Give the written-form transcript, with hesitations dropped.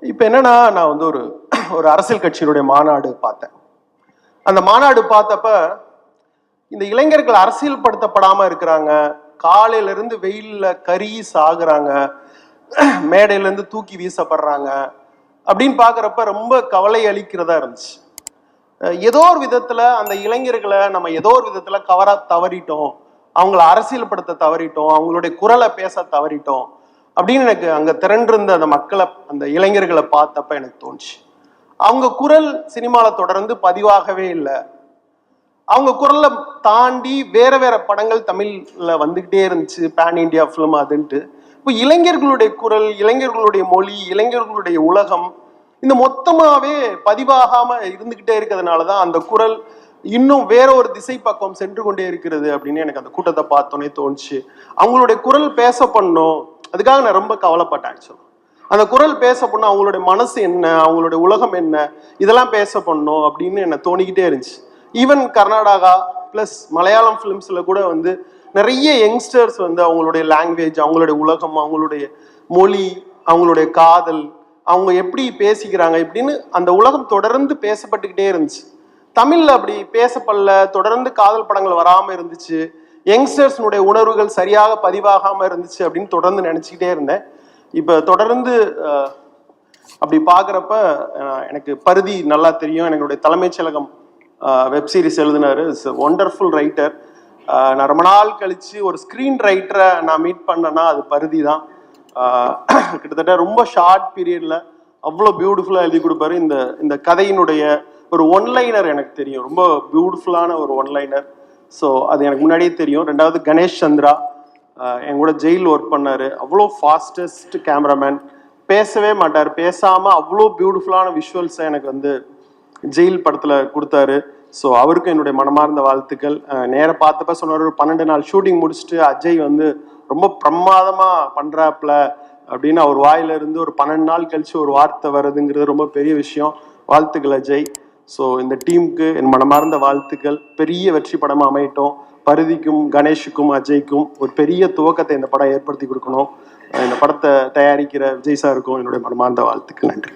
இப்போ என்னன்னா, நான் வந்து ஒரு ஒரு அரசியல் கட்சியினுடைய மாநாடு பார்த்தேன். அந்த மாநாடு பார்த்தப்ப இந்த இளைஞர்கள் அரசியல் படுத்தப்படாம இருக்கிறாங்க. காலையில இருந்து வெயில்ல கருகி சாகுறாங்க, மேடையில இருந்து தூக்கி வீசப்படுறாங்க அப்படின்னு பாக்குறப்ப ரொம்ப கவலை அளிக்கிறதா இருந்துச்சு. ஏதோ ஒரு விதத்துல அந்த இளைஞர்களை நம்ம ஏதோ ஒரு விதத்துல தவறிட்டோம், அவங்கள அரசியல்படுத்த தவறிட்டோம், அவங்களுடைய குரலை பேச தவறிட்டோம் அப்படின்னு எனக்கு அங்க திரண்டிருந்த அந்த மக்களை, அந்த இளைஞர்களை பார்த்தப்ப எனக்கு தோணுச்சு. அவங்க குரல் சினிமால தொடர்ந்து பதிவாகவே இல்லை. அவங்க குரல்ல தாண்டி வேற வேற படங்கள் தமிழ்ல வந்துகிட்டே இருந்துச்சு, பேன் இண்டியா ஃபிலிம் அதுன்ட்டு. இப்போ இளைஞர்களுடைய குரல், இளைஞர்களுடைய மொழி, இளைஞர்களுடைய உலகம் இந்த மொத்தமாவே பதிவாகாம இருந்துகிட்டே இருக்கிறதுனாலதான் அந்த குரல் இன்னும் வேற ஒரு திசை பக்கம் சென்று கொண்டே இருக்கிறது அப்படின்னு எனக்கு அந்த கூட்டத்தை பார்த்தோன்னே தோணுச்சு. அவங்களுடைய குரல் பேச பண்ணும், அதுக்காக நான் ரொம்ப கவலைப்பட்டேன். ஆக்சுவலா அந்த குரல் பேச பண்ணும், அவங்களுடைய மனசு என்ன, அவங்களுடைய உலகம் என்ன, இதெல்லாம் பேச பண்ணும் அப்படின்னு என்ன தோணிக்கிட்டே இருந்துச்சு. ஈவன் கர்நாடகா பிளஸ் மலையாளம் ஃபிலிம்ஸ்ல கூட வந்து நிறைய யங்ஸ்டர்ஸ் வந்து அவங்களுடைய லாங்குவேஜ், அவங்களுடைய உலகம், அவங்களுடைய மொழி, அவங்களுடைய காதல், அவங்க எப்படி பேசிக்கிறாங்க இப்படின்னு அந்த உலகம் தொடர்ந்து பேசப்பட்டுக்கிட்டே இருந்துச்சு. தமிழ்ல அப்படி பேசப்படல, தொடர்ந்து காதல் படங்கள் வராம இருந்துச்சு, யங்ஸ்டர்ஸ்னுடைய உணர்வுகள் சரியாக பதிவாகாம இருந்துச்சு அப்படின்னு தொடர்ந்து நினைச்சுக்கிட்டே இருந்தேன். இப்ப தொடர்ந்து அப்படி பாக்குறப்ப எனக்கு பருதி நல்லா தெரியும். என்னுடைய தலைமைச் செயலகம் வெப் சீரிஸ் எழுதினாரு, இட்ஸ் ஒண்டர்ஃபுல் ரைட்டர். நான் ரொம்ப நாள் கழிச்சு ஒரு ஸ்க்ரீன் ரைட்டரை நான் மீட் பண்ணேன்னா அது பருதி தான். கிட்டத்தட்ட ரொம்ப ஷார்ட் பீரியட்ல அவ்வளோ பியூட்டிஃபுல்லாக எழுதி கொடுப்பாரு. இந்த கதையினுடைய ஒரு ஒன்லைனர் எனக்கு தெரியும், ரொம்ப பியூட்டிஃபுல்லான ஒரு ஒன்லைனர். ஸோ அது எனக்கு முன்னாடியே தெரியும். ரெண்டாவது கணேஷ் சந்திரா என் கூட ஜெயில் ஒர்க் பண்ணாரு. அவ்வளோ ஃபாஸ்டஸ்ட் கேமராமேன், பேசவே மாட்டார், பேசாமல் அவ்வளோ பியூட்டிஃபுல்லான விஷுவல்ஸை எனக்கு வந்து ஜெயில் படத்தில் கொடுத்தாரு. ஸோ அவருக்கும் என்னுடைய மனமார்ந்த வாழ்த்துக்கள். நேர பார்த்தப்ப சொன்னார், ஒரு 12 நாள் ஷூட்டிங் முடிச்சுட்டு அஜய் வந்து ரொம்ப பிரமாதமாக பண்ணுறாப்புல அப்படின்னு அவர் வாயில இருந்து ஒரு 12 நாள் கழிச்சு ஒரு வார்த்தை வருதுங்கிறது ரொம்ப பெரிய விஷயம். வாழ்த்துக்கள் அஜய். ஸோ இந்த டீமுக்கு என் மனமார்ந்த வாழ்த்துக்கள். பெரிய வெற்றி படமாக அமையட்டும். பருதிக்கும் கணேஷுக்கும் அஜய்க்கும் ஒரு பெரிய துவக்கத்தை இந்த படம் ஏற்படுத்தி கொடுக்கணும். இந்த படத்தை தயாரிக்கிற விஜய் சாருக்கும் என்னுடைய மனமார்ந்த வாழ்த்துக்கள். நன்றி.